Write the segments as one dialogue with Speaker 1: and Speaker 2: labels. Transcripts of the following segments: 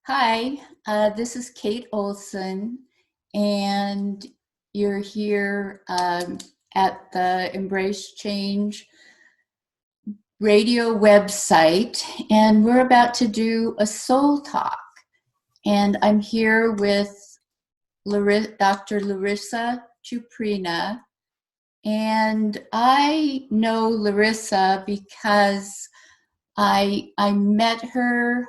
Speaker 1: Hi, this is Kate Olson, and you're here at the Embrace Change radio website, and we're about to do a soul talk. And I'm here with Dr. Larissa Chuprina, and I know Larissa because I met her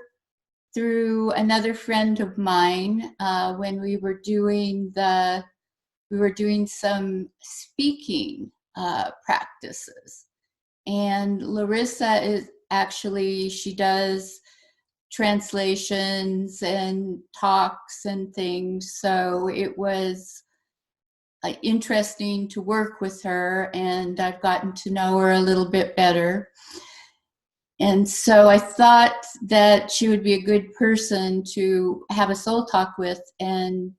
Speaker 1: through another friend of mine when we were doing some speaking practices. And Larissa is actually, she does translations and talks and things. So it was interesting to work with her, and I've gotten to know her a little bit better. And so I thought that she would be a good person to have a soul talk with, and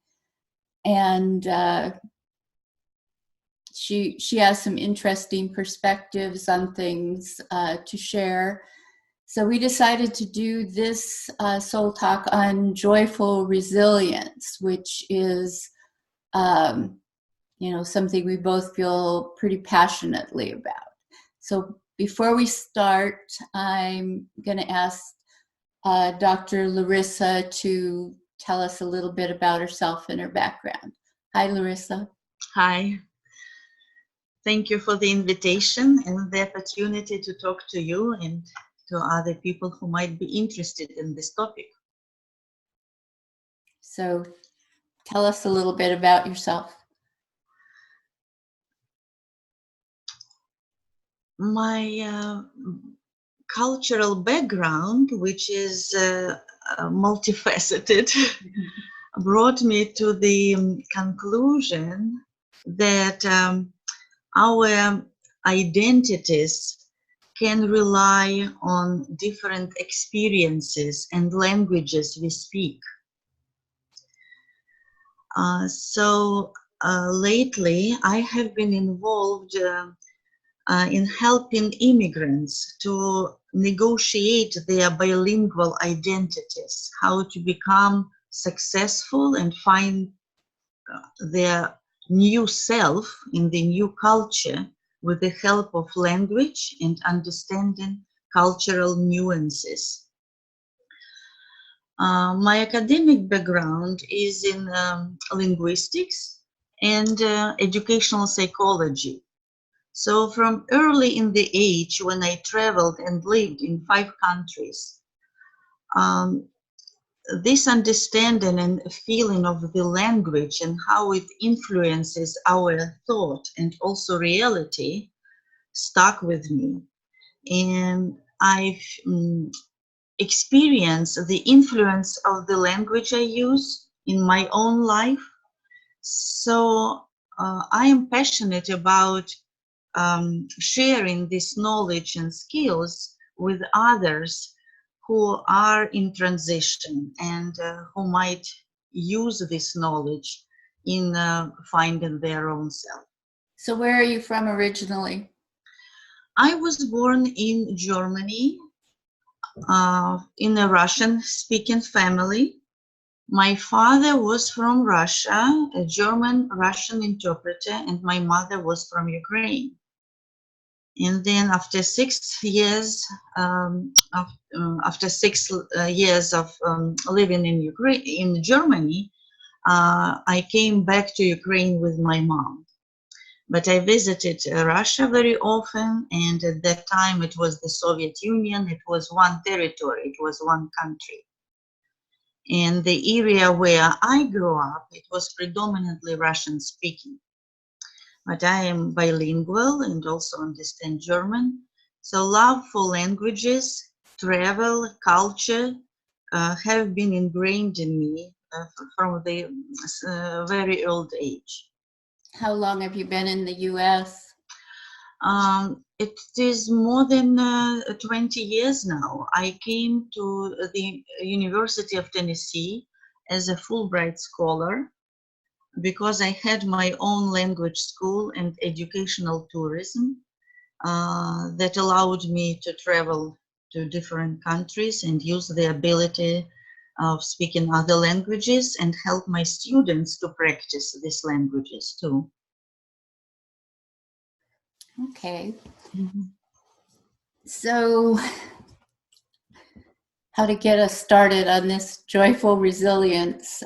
Speaker 1: she has some interesting perspectives on things to share. So we decided to do this soul talk on joyful resilience, which is something we both feel pretty passionately about. So before we start, I'm going to ask Dr. Larissa to tell us a little bit about herself and her background. Hi, Larissa.
Speaker 2: Hi. Thank you for the invitation and the opportunity to talk to you and to other people who might be interested in this topic.
Speaker 1: So tell us a little bit about yourself.
Speaker 2: My cultural background, which is multifaceted, brought me to the conclusion that our identities can rely on different experiences and languages we speak. Lately, I have been involved in helping immigrants to negotiate their bilingual identities, how to become successful and find their new self in the new culture with the help of language and understanding cultural nuances. My academic background is in linguistics and educational psychology. So from early in the age when I traveled and lived in 5 countries, this understanding and feeling of the language and how it influences our thought and also reality stuck with me. And I've experienced the influence of the language I use in my own life. So I am passionate about sharing this knowledge and skills with others who are in transition and who might use this knowledge in finding their own self.
Speaker 1: So where are you from originally?
Speaker 2: I was born in Germany in a Russian-speaking family. My father was from Russia, a German-Russian interpreter, and my mother was from Ukraine. And then after 6 years, years of living in Germany, I came back to Ukraine with my mom. But I visited Russia very often, and at that time it was the Soviet Union. It was one territory, it was one country. And the area where I grew up, it was predominantly Russian speaking. But I am bilingual and also understand German. So love for languages, travel, culture have been ingrained in me from the very old age.
Speaker 1: How long have you been in the U.S.?
Speaker 2: It is more than 20 years now. I came to the University of Tennessee as a Fulbright scholar because I had my own language school and educational tourism that allowed me to travel to different countries and use the ability of speaking other languages and help my students to practice these languages too.
Speaker 1: Okay.
Speaker 2: Mhm.
Speaker 1: So, how to get us started on this joyful resilience.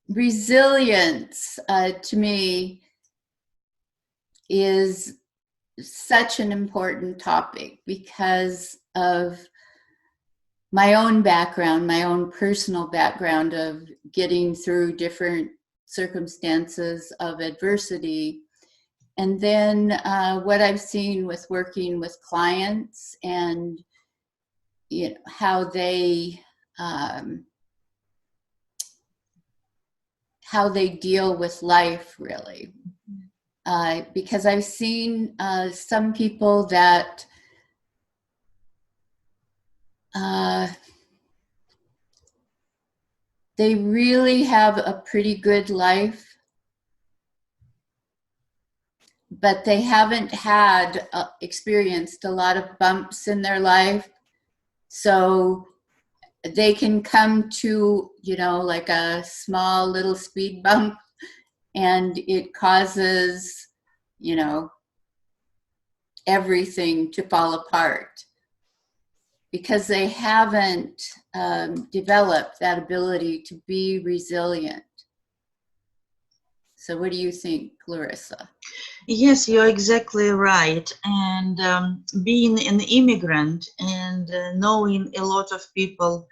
Speaker 1: Resilience to me is such an important topic because of my own background, my own personal background of getting through different circumstances of adversity. And then what I've seen with working with clients and how they deal with life, really. Because I've seen some people that they really have a pretty good life, but they haven't had experienced a lot of bumps in their life. So they can come to, like a small little speed bump, and it causes, everything to fall apart because they haven't developed that ability to be resilient. So what do you think, Larissa?
Speaker 2: Yes, you're exactly right. And being an immigrant and knowing a lot of people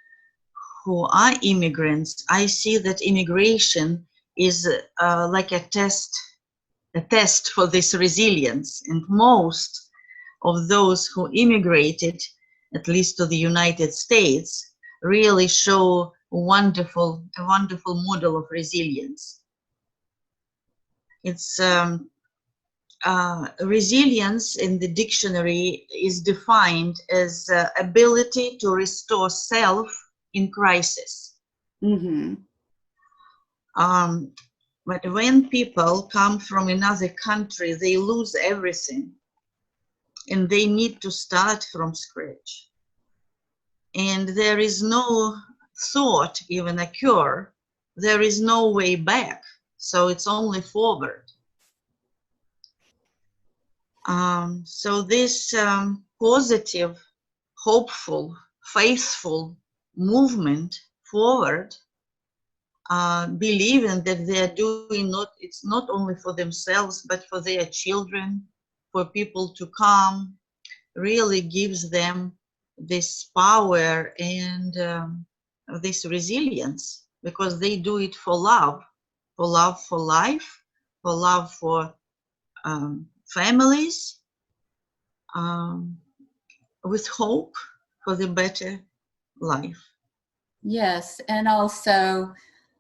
Speaker 2: who are immigrants, I see that immigration is like a test for this resilience. And most of those who immigrated, at least to the United States, really show a wonderful model of resilience. It's resilience in the dictionary is defined as ability to restore self in crisis.
Speaker 1: Mm-hmm.
Speaker 2: But when people come from another country, they lose everything and they need to start from scratch. And there is no thought even occur, there is no way back. So it's only forward. So this positive, hopeful, faithful movement forward, believing that they are doing it's not only for themselves, but for their children, for people to come, really gives them this power and this resilience, because they do it for love for life, for love for families, with hope for the better life.
Speaker 1: Yes, and also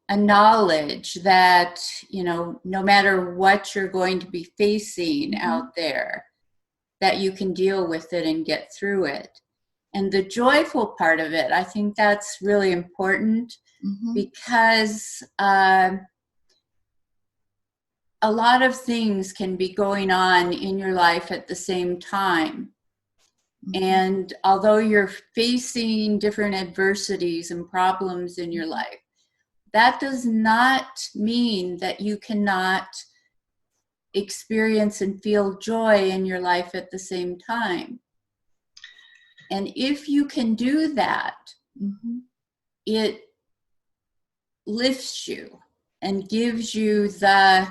Speaker 1: a knowledge that, no matter what you're going to be facing out there, that you can deal with it and get through it. And the joyful part of it, I think that's really important because a lot of things can be going on in your life at the same time. And although you're facing different adversities and problems in your life, that does not mean that you cannot experience and feel joy in your life at the same time. And if you can do that, it lifts you and gives you the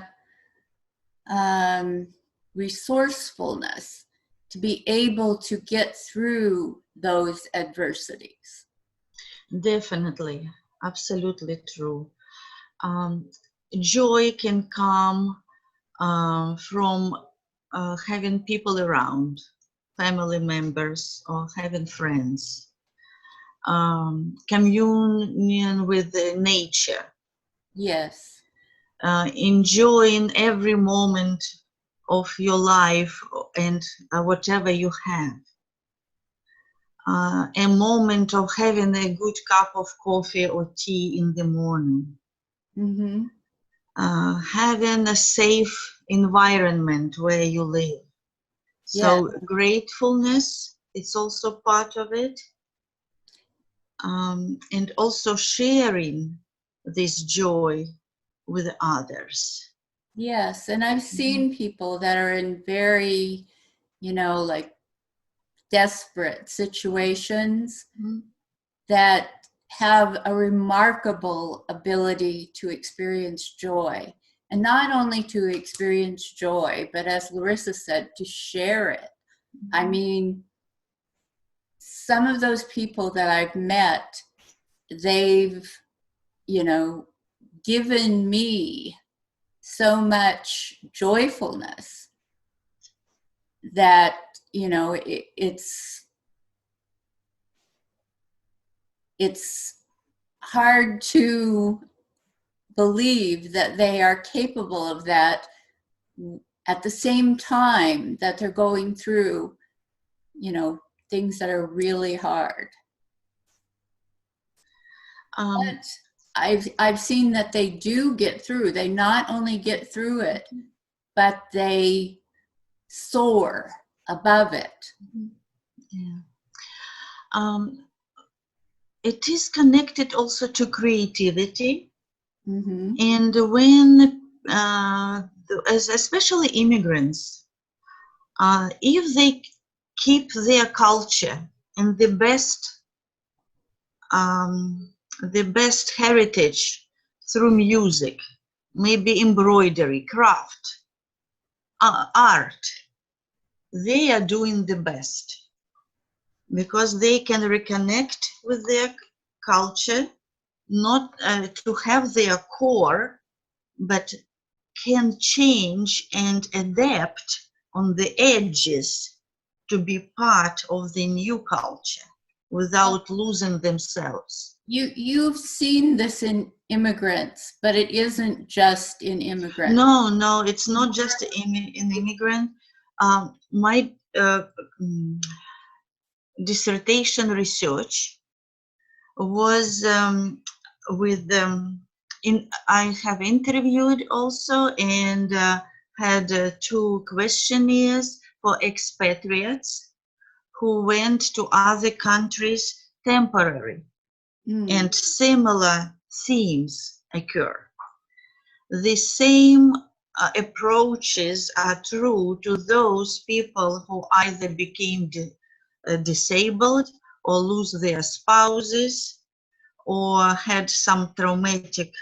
Speaker 1: resourcefulness to be able to get through those adversities.
Speaker 2: Definitely, absolutely true. Joy can come from having people around, family members, or having friends. Communion with nature.
Speaker 1: Yes.
Speaker 2: Enjoying every moment of your life and whatever you have. A moment of having a good cup of coffee or tea in the morning. Having a safe environment where you live. So gratefulness it's also part of it. And also sharing this joy with others.
Speaker 1: Yes, and I've seen people that are in very, like desperate situations that have a remarkable ability to experience joy. And not only to experience joy, but as Larissa said, to share it. I mean, some of those people that I've met, they've, given me so much joyfulness that, it's hard to believe that they are capable of that at the same time that they're going through, things that are really hard. But I've seen that they do get through. They not only get through it, but they soar above it.
Speaker 2: Yeah. It is connected also to creativity. And when, especially immigrants, if they keep their culture and the best heritage through music, maybe embroidery, craft, art, they are doing the best because they can reconnect with their culture, not to have their core, but can change and adapt on the edges to be part of the new culture without losing themselves.
Speaker 1: You've seen this in immigrants, but it isn't just in immigrants.
Speaker 2: No, it's not just in immigrant. My dissertation research was with I have interviewed also and had 2 questionnaires for expatriates who went to other countries temporary, and similar themes occur. The same approaches are true to those people who either became disabled or lose their spouses or had some traumatic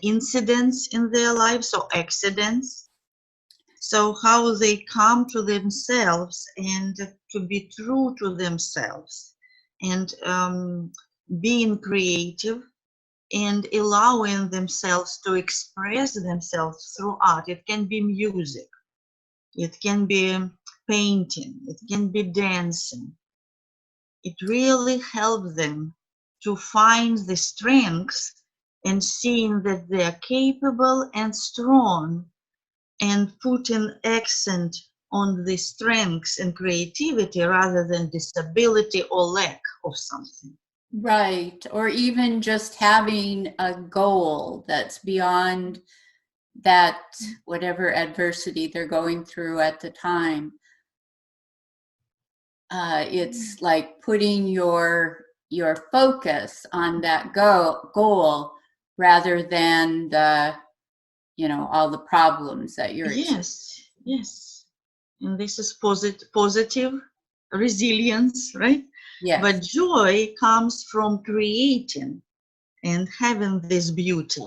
Speaker 2: incidents in their lives or accidents. So how they come to themselves and to be true to themselves and being creative and allowing themselves to express themselves through art. It can be music, it can be painting, it can be dancing. It really helps them to find the strengths and seeing that they are capable and strong and put an accent on the strengths and creativity rather than disability or lack of something.
Speaker 1: Right. Or even just having a goal that's beyond that, whatever adversity they're going through at the time. It's like putting your focus on that goal rather than the, all the problems that you're
Speaker 2: experiencing. Yes. And this is positive resilience, right?
Speaker 1: Yes.
Speaker 2: But joy comes from creating and having this beauty.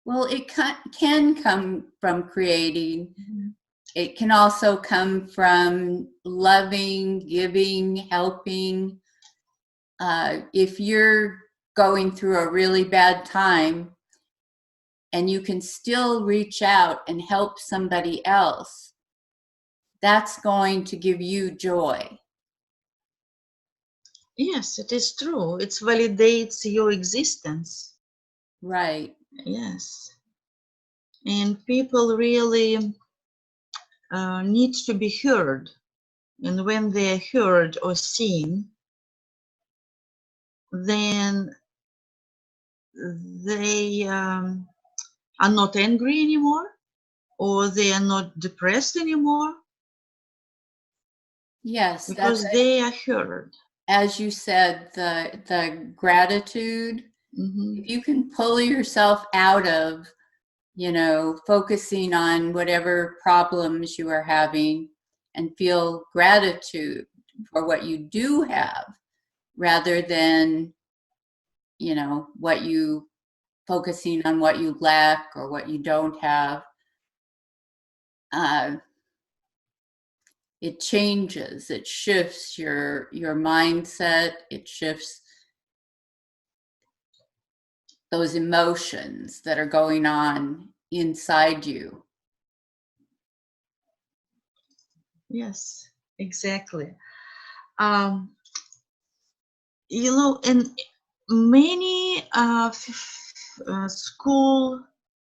Speaker 1: Well, it can come from creating. It can also come from loving, giving, helping. If you're going through a really bad time and you can still reach out and help somebody else, that's going to give you joy.
Speaker 2: Yes, it is true. It validates your existence.
Speaker 1: Right.
Speaker 2: Yes. And people really need to be heard. And when they are heard or seen, then they are not angry anymore, or they are not depressed anymore.
Speaker 1: Yes, that's,
Speaker 2: because they are heard.
Speaker 1: as you said, the gratitude.
Speaker 2: Hmm.
Speaker 1: If you can pull yourself out of, focusing on whatever problems you are having and feel gratitude for what you do have rather than, what you focusing on what you lack or what you don't have, uh, it changes, it shifts your mindset, it shifts those emotions that are going on inside you.
Speaker 2: Yes, exactly. Um, in many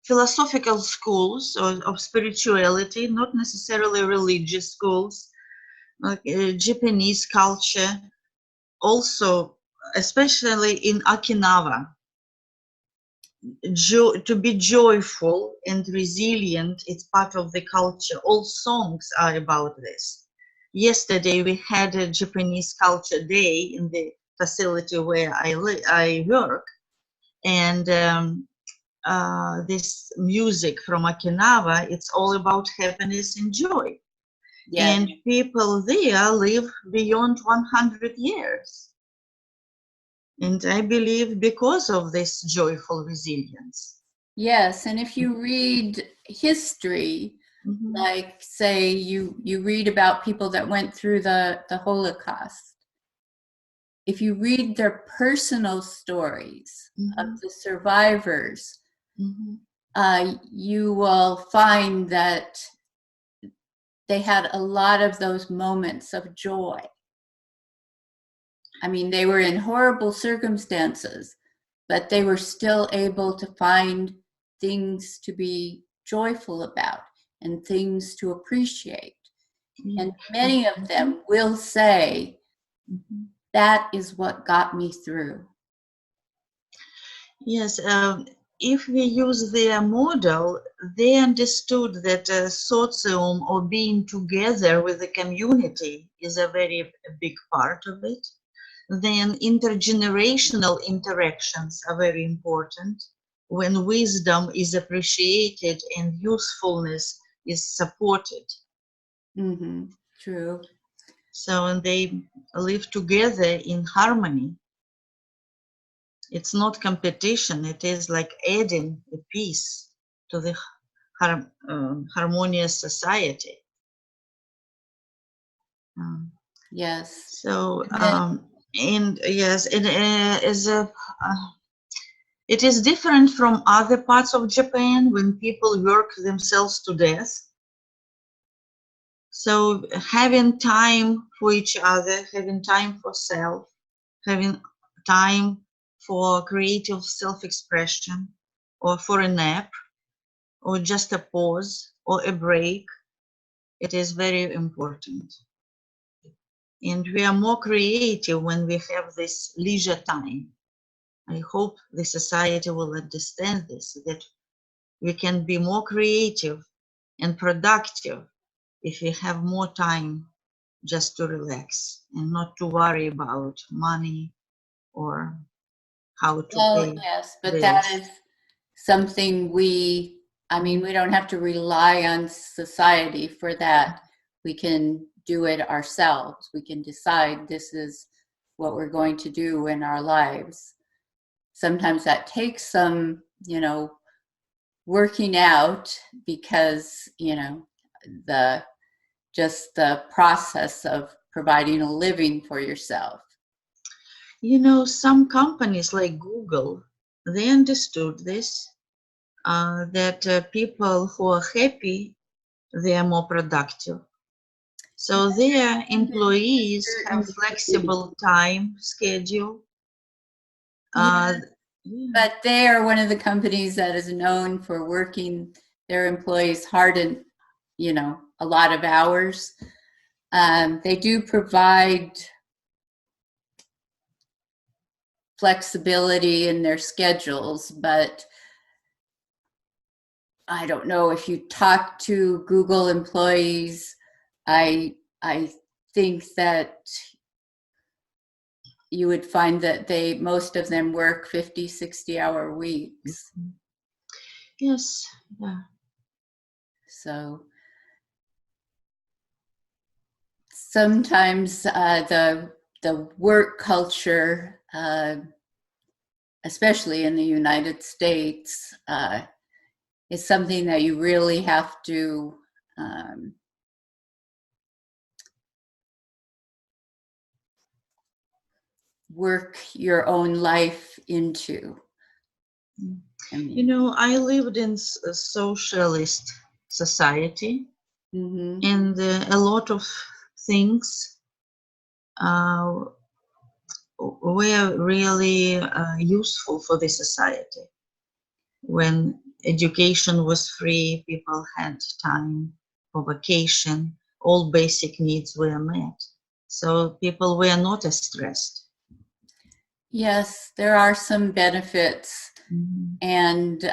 Speaker 2: philosophical schools of spirituality, not necessarily religious schools, like Japanese culture, also, especially in Okinawa, to be joyful and resilient, it's part of the culture. All songs are about this. Yesterday we had a Japanese culture day in the facility where I work, and this music from Okinawa, it's all about happiness and joy.
Speaker 1: Yes.
Speaker 2: And people there live beyond 100 years. And I believe because of this joyful resilience.
Speaker 1: Yes, and if you read history,
Speaker 2: Mhm.
Speaker 1: like say you read about people that went through the Holocaust, if you read their personal stories of
Speaker 2: Mhm.
Speaker 1: the survivors,
Speaker 2: Mhm.
Speaker 1: you will find that they had a lot of those moments of joy. I mean, they were in horrible circumstances, but they were still able to find things to be joyful about and things to appreciate.
Speaker 2: Yeah.
Speaker 1: And many of
Speaker 2: Mhm.
Speaker 1: them will say,
Speaker 2: Mhm.
Speaker 1: that is what got me through.
Speaker 2: Yes, if we use their model, they understood that a socium or being together with the community is a very big part of it. Then intergenerational interactions are very important when wisdom is appreciated and usefulness is supported.
Speaker 1: Mm-hmm. True.
Speaker 2: So they live together in harmony. It's not competition, it is like adding a piece to the harmonious society. Um,
Speaker 1: Yes.
Speaker 2: so,
Speaker 1: And then,
Speaker 2: and yes, it is different from other parts of Japan when people work themselves to death. So having time for each other, having time for self, having time for creative self-expression or for a nap or just a pause or a break, it is very important. And we are more creative when we have this leisure time. I hope the society will understand this, that we can be more creative and productive if we have more time just to relax and not to worry about money or how to
Speaker 1: well,
Speaker 2: pay
Speaker 1: yes, but that
Speaker 2: bills.
Speaker 1: is something I mean, we don't have to rely on society for that. We can do it ourselves. We can decide this is what we're going to do in our lives. Sometimes that takes some, working out because, the just the process of providing a living for yourself.
Speaker 2: Some companies like Google, they understood this, that people who are happy, they are more productive. So their employees have flexible time schedule.
Speaker 1: Yeah,
Speaker 2: Uh, yeah.
Speaker 1: but they are one of the companies that is known for working their employees hard and, a lot of hours. They do provide flexibility in their schedules, but I don't know if you talk to Google employees, I think that you would find that most of them work 50, 60-hour weeks.
Speaker 2: Yes, yeah.
Speaker 1: So sometimes the work culture, especially in the United States, is something that you really have to work your own life into. I mean,
Speaker 2: You know, I lived in a socialist society, and a lot of things were really useful for the society. When education was free, people had time for vacation, all basic needs were met. So people were not as stressed.
Speaker 1: yes, there are some benefits, and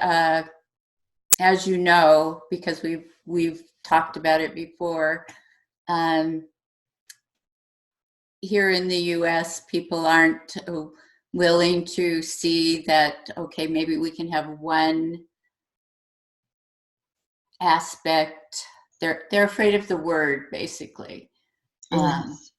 Speaker 1: as you know, because we've talked about it before, here in the U.S., people aren't willing to see that, okay, maybe we can have one aspect. They're afraid of the word, basically.
Speaker 2: Yes.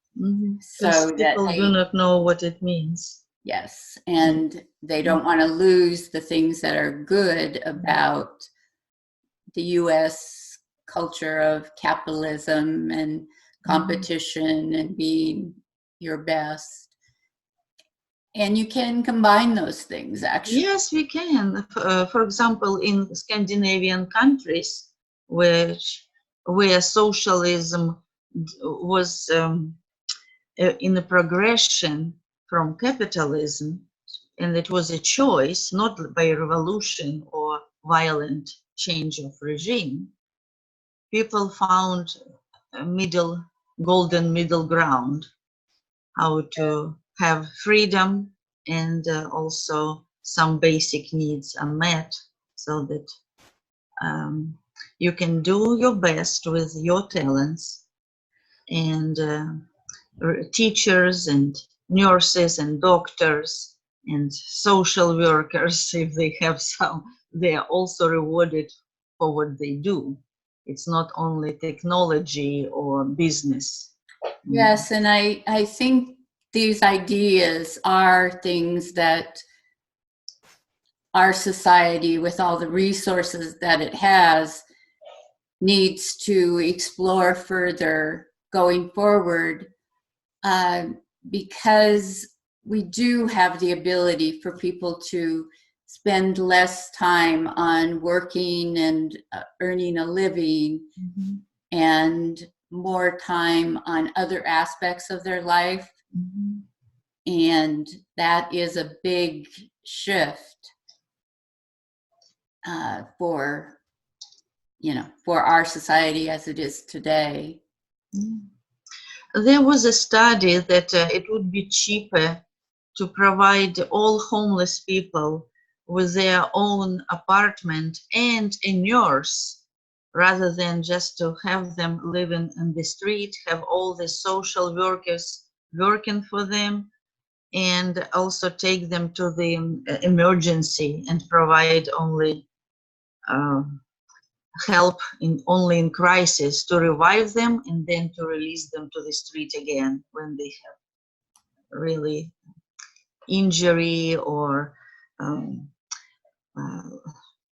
Speaker 1: So that
Speaker 2: people do not know what it means.
Speaker 1: Yes, and they don't want to lose the things that are good about the U.S. culture of capitalism and competition and being your best. And you can combine those things, actually.
Speaker 2: Yes, we can. For example, in Scandinavian countries, where socialism was in a progression from capitalism, and it was a choice, not by revolution or violent change of regime, people found a golden middle ground, how to have freedom and also some basic needs are met, so that you can do your best with your talents, and teachers and nurses and doctors and social workers, if they have some, they are also rewarded for what they do. It's not only technology or business.
Speaker 1: Yes, and I think these ideas are things that our society, with all the resources that it has, needs to explore further going forward, because we do have the ability for people to spend less time on working and earning a living, and more time on other aspects of their life. And that is a big shift for our society as it is today.
Speaker 2: There was a study that it would be cheaper to provide all homeless people with their own apartment and a nurse, rather than just to have them living in the street, have all the social workers working for them, and also take them to the emergency and provide only help only in crisis, to revive them and then to release them to the street again when they have really injury or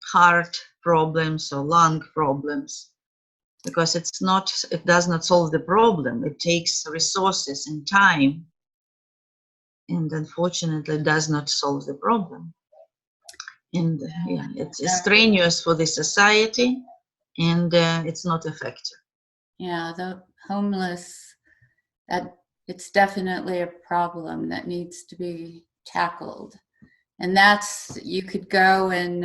Speaker 2: heart problems or lung problems, because it does not solve the problem. It takes resources and time, and unfortunately does not solve the problem. And yeah, it's strenuous for the society, and it's not effective.
Speaker 1: Yeah, the homeless, it's definitely a problem that needs to be tackled. And you could go and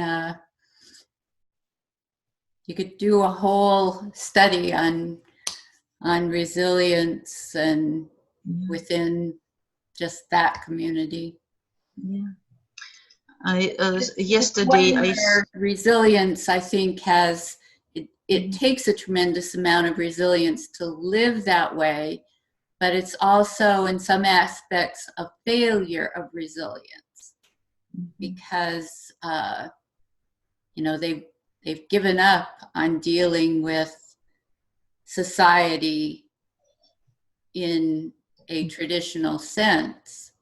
Speaker 1: you could do a whole study on resilience and within just that community.
Speaker 2: Yeah. Yesterday
Speaker 1: resilience, I think, it takes a tremendous amount of resilience to live that way, but it's also in some aspects a failure of resilience, because they've given up on dealing with society in a traditional sense.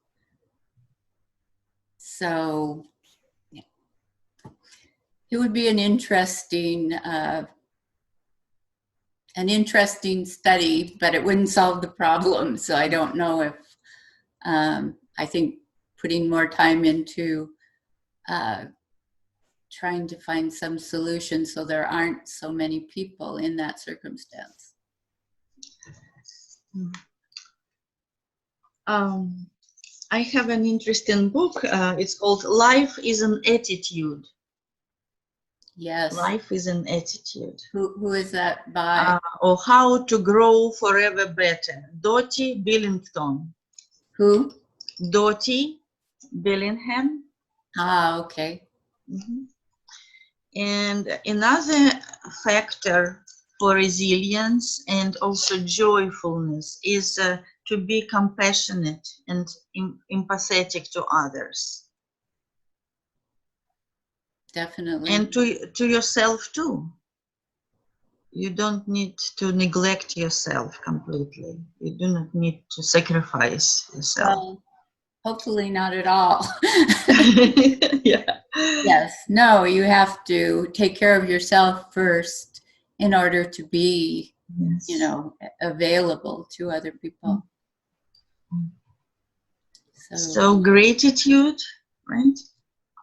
Speaker 1: So yeah, it would be an interesting study, but it wouldn't solve the problem. So I don't know if, I think putting more time into trying to find some solution so there aren't so many people in that circumstance.
Speaker 2: I have an interesting book. It's called Life is an Attitude.
Speaker 1: Yes.
Speaker 2: Life is an Attitude.
Speaker 1: Who is that by?
Speaker 2: Or How to Grow Forever Better. Dottie Billington.
Speaker 1: Who?
Speaker 2: Dottie Billingham.
Speaker 1: Ah, okay.
Speaker 2: And another factor for resilience and also joyfulness is to be compassionate and empathetic to others.
Speaker 1: Definitely.
Speaker 2: And to yourself too. You don't need to neglect yourself completely. You do not need to sacrifice yourself.
Speaker 1: Well, hopefully not at all.
Speaker 2: Yeah.
Speaker 1: Yes. No, you have to take care of yourself first in order to be,
Speaker 2: Yes.
Speaker 1: available to other people.
Speaker 2: So gratitude, right?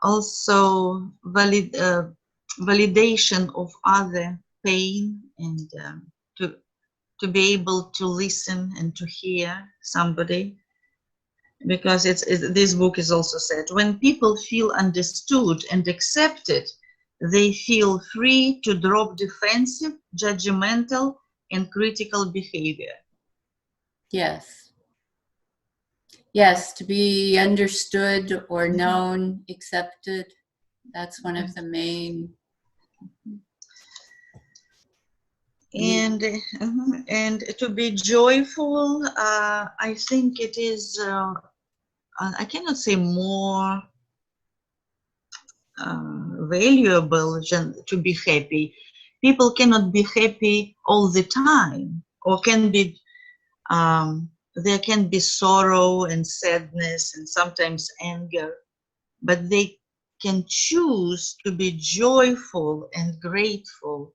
Speaker 2: Also validation of other pain, and to be able to listen and to hear somebody, because this book is also said, when people feel understood and accepted, they feel free to drop defensive, judgmental, and critical behavior.
Speaker 1: Yes. Yes, to be understood or known, accepted. That's one of the main.
Speaker 2: And to be joyful, I think it is, I cannot say more valuable than to be happy. People cannot be happy all the time, or can be, there can be sorrow and sadness and sometimes anger, but they can choose to be joyful and grateful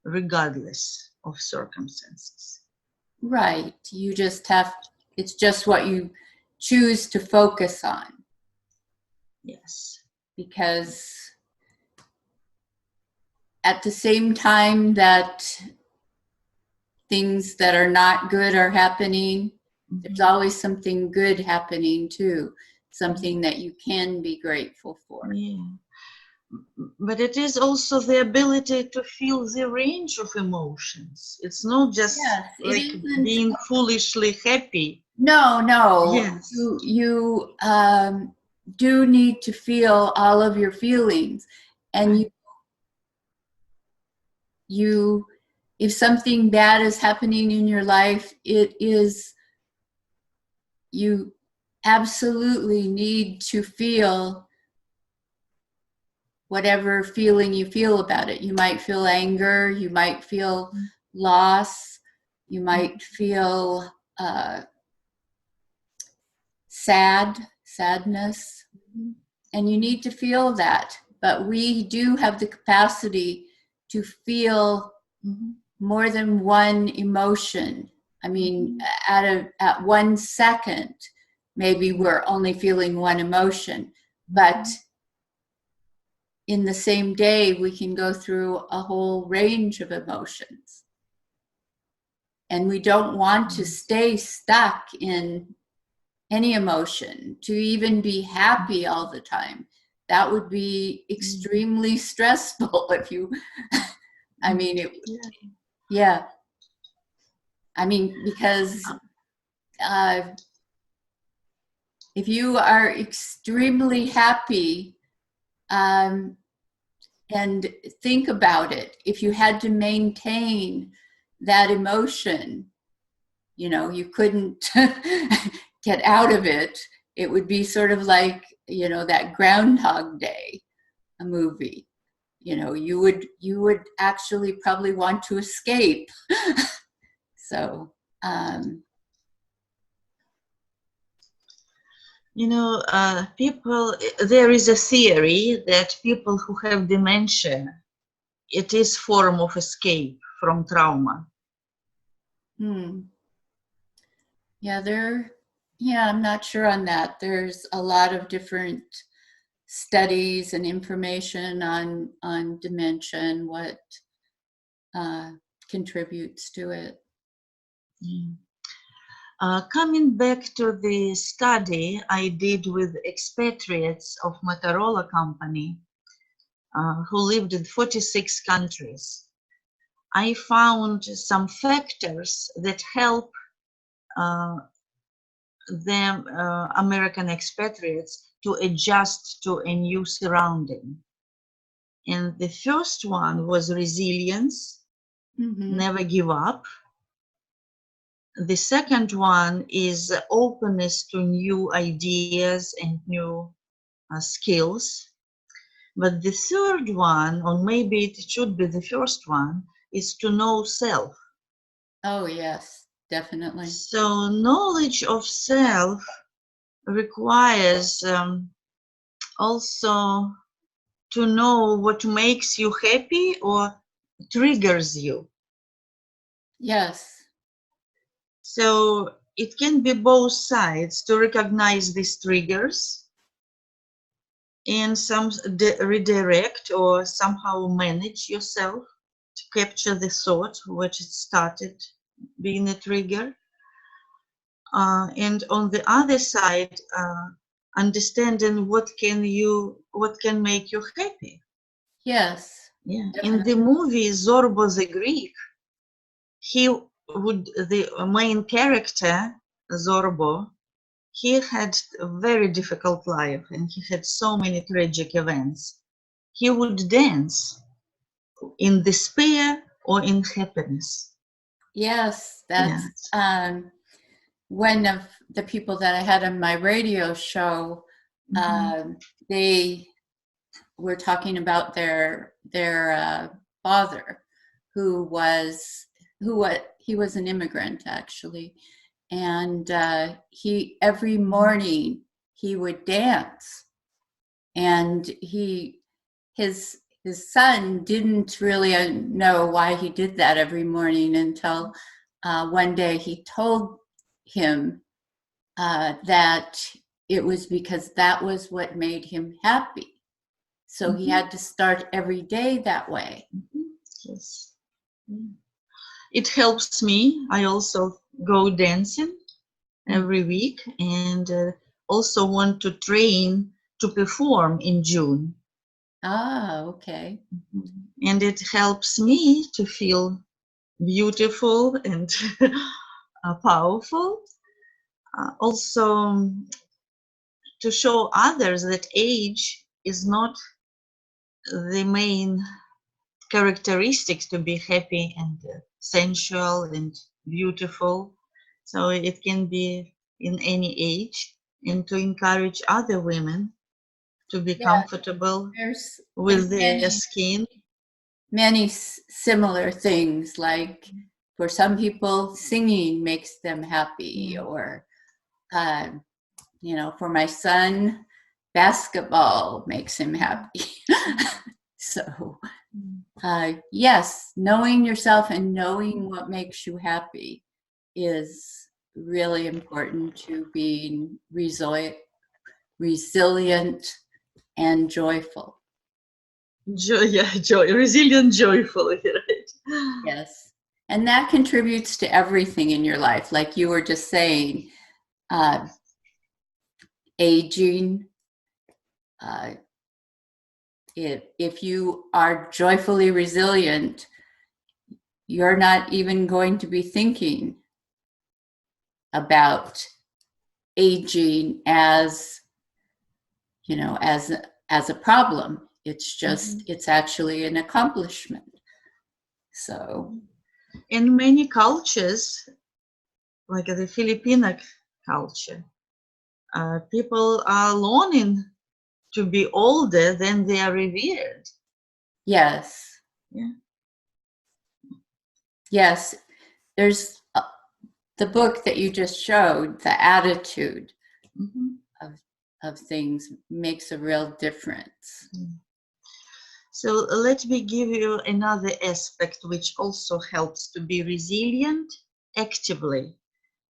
Speaker 2: regardless of circumstances.
Speaker 1: Right. You just have, it's just what you choose to focus on.
Speaker 2: Yes.
Speaker 1: Because at the same time that things that are not good are happening, there's always something good happening too, something that you can be grateful for.
Speaker 2: Yeah. But it is also the ability to feel the range of emotions. It's not just like being foolishly happy.
Speaker 1: No.
Speaker 2: Yes.
Speaker 1: You do need to feel all of your feelings, and you if something bad is happening in your life, you absolutely need to feel whatever feeling you feel about it. You might feel anger, you might feel loss, you might feel sadness, and you need to feel that. But we do have the capacity to feel more than one emotion. I mean, at 1 second, maybe we're only feeling one emotion, but in the same day, we can go through a whole range of emotions. And we don't want to stay stuck in any emotion, to even be happy all the time. That would be extremely stressful if you, I mean, yeah. I mean, because if you are extremely happy, and think about it, if you had to maintain that emotion You know, you couldn't get out of it. It would be sort of like, you know, that Groundhog Day, a movie. You know, you would actually probably want to escape. So,
Speaker 2: you know, there is a theory that people who have dementia, it is form of escape from trauma.
Speaker 1: Yeah, I'm not sure on that. There's a lot of different studies and information on dementia and what contributes to it.
Speaker 2: Coming back to the study I did with expatriates of Motorola company who lived in 46 countries, I found some factors that help American expatriates to adjust to a new surrounding. And the first one was resilience, never give up. The second one is openness to new ideas and new skills. But the third one, or maybe it should be the first one, is to know self.
Speaker 1: Oh, yes, definitely.
Speaker 2: So knowledge of self requires also to know what makes you happy or triggers you.
Speaker 1: Yes.
Speaker 2: So it can be both sides, to recognize these triggers and some redirect or somehow manage yourself to capture the thought which it started being a trigger. And on the other side, understanding what can make you happy.
Speaker 1: Yes.
Speaker 2: Yeah.
Speaker 1: Definitely.
Speaker 2: In the movie Zorbo the Greek, the main character, Zorbo, he had a very difficult life and he had so many tragic events. He would dance in despair or in happiness.
Speaker 1: Yes, that's one of the people that I had on my radio show. They were talking about their father, who was an immigrant actually, and he every morning he would dance, and his son didn't really know why he did that every morning until one day he told him that it was because that was what made him happy. So he had to start every day that way.
Speaker 2: Yes. It helps me. I also go dancing every week and also want to train to perform in June.
Speaker 1: Ah, okay.
Speaker 2: And it helps me to feel beautiful and powerful. Also, to show others that age is not the main characteristics to be happy and sensual and beautiful. So it can be in any age, and to encourage other women to be comfortable with their skin.
Speaker 1: Many similar things, like for some people singing makes them happy, or you know, for my son basketball makes him happy. So yes, knowing yourself and knowing what makes you happy is really important to being resilient and joyful.
Speaker 2: Resilient, joyful, right?
Speaker 1: Yes. And that contributes to everything in your life. Like you were just saying, aging. If you are joyfully resilient, you're not even going to be thinking about aging as, you know, as a problem. It's just, it's actually an accomplishment. So
Speaker 2: in many cultures, like the Filipino culture. People are longing to be older than they are revered.
Speaker 1: Yes.
Speaker 2: Yeah.
Speaker 1: Yes. There's the book that you just showed, the attitude of things makes a real difference.
Speaker 2: So let me give you another aspect which also helps to be resilient actively.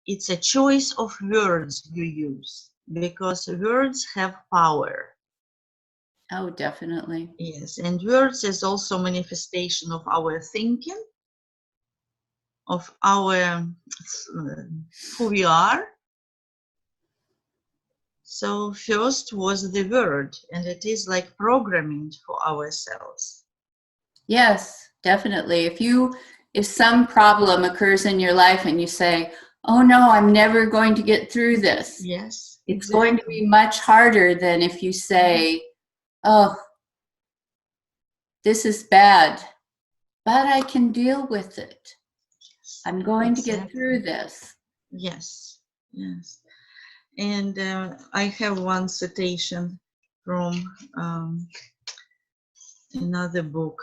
Speaker 2: It's a choice of words you use, because words have power.
Speaker 1: Oh, definitely.
Speaker 2: Yes, and words is also manifestation of our thinking, of our who we are. So first was the word, and it is like programming for ourselves.
Speaker 1: Yes, definitely. If some problem occurs in your life and you say, "Oh no, I'm never going to get through this."
Speaker 2: Yes,
Speaker 1: It's
Speaker 2: exactly.
Speaker 1: going to be much harder than if you say, "Oh, this is bad, but I can deal with it. I'm going to get through this."
Speaker 2: Yes, yes. And I have one citation from another book.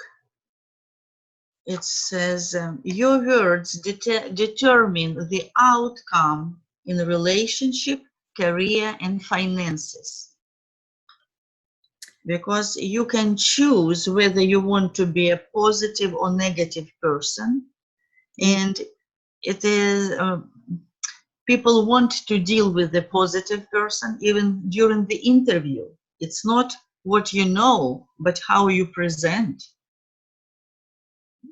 Speaker 2: It says, your words determine the outcome in relationship, career, and finances. Because you can choose whether you want to be a positive or negative person. And it is, people want to deal with the positive person even during the interview. It's not what you know, but how you present.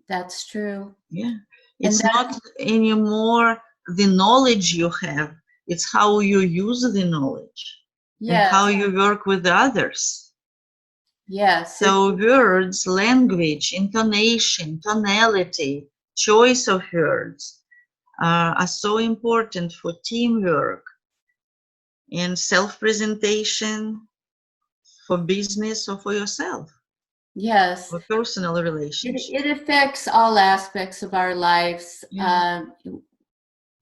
Speaker 1: That's true.
Speaker 2: Yeah.
Speaker 1: And
Speaker 2: It's not anymore the knowledge you have, it's how you use the knowledge and how you work with others.
Speaker 1: Yes.
Speaker 2: So words, language, intonation, tonality, choice of words are so important for teamwork and self-presentation, for business or for yourself.
Speaker 1: Yes.
Speaker 2: For personal relationships.
Speaker 1: It affects all aspects of our lives.
Speaker 2: Yeah.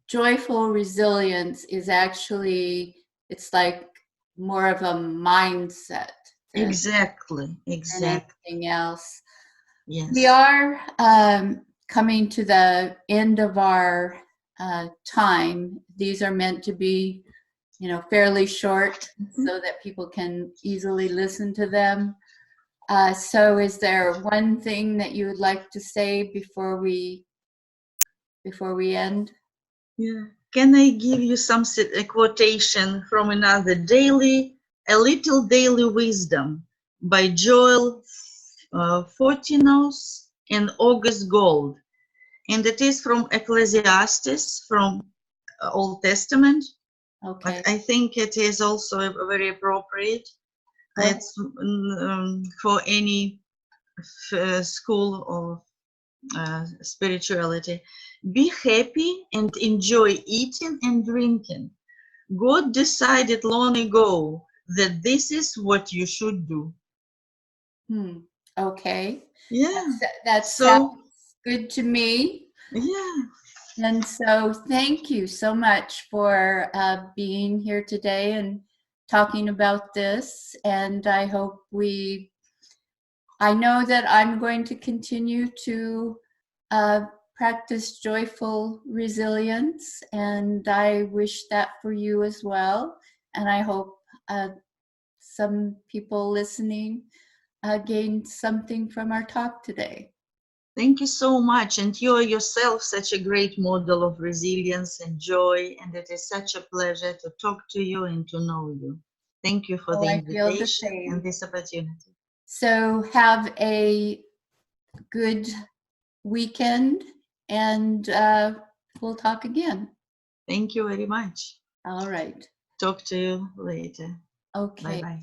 Speaker 1: Joyful resilience is actually, it's like more of a mindset
Speaker 2: Exactly.
Speaker 1: than anything else.
Speaker 2: Yes.
Speaker 1: We are coming to the end of our time. These are meant to be, fairly short so that people can easily listen to them. So is there one thing that you would like to say before we end?
Speaker 2: Yeah. Can I give you a quotation from another A Little Daily Wisdom by Joel Fortinos and August Gold. And it is from Ecclesiastes, from Old Testament.
Speaker 1: Okay.
Speaker 2: But I think it is also very appropriate. It's for any school of spirituality. Be happy and enjoy eating and drinking. God decided long ago that this is what you should do.
Speaker 1: Okay.
Speaker 2: Yeah.
Speaker 1: That sounds good to me.
Speaker 2: Yeah.
Speaker 1: And so thank you so much for being here today and talking about this. And I hope I know that I'm going to continue to practice joyful resilience, and I wish that for you as well. And I hope some people listening gained something from our talk today.
Speaker 2: Thank you so much. And you are yourself such a great model of resilience and joy. And it is such a pleasure to talk to you and to know you. Thank you for the
Speaker 1: I feel the
Speaker 2: invitation
Speaker 1: same.
Speaker 2: and this opportunity.
Speaker 1: So have a good weekend, and we'll talk again.
Speaker 2: Thank you very much.
Speaker 1: All right.
Speaker 2: Talk to you later.
Speaker 1: Okay.
Speaker 2: Bye-bye.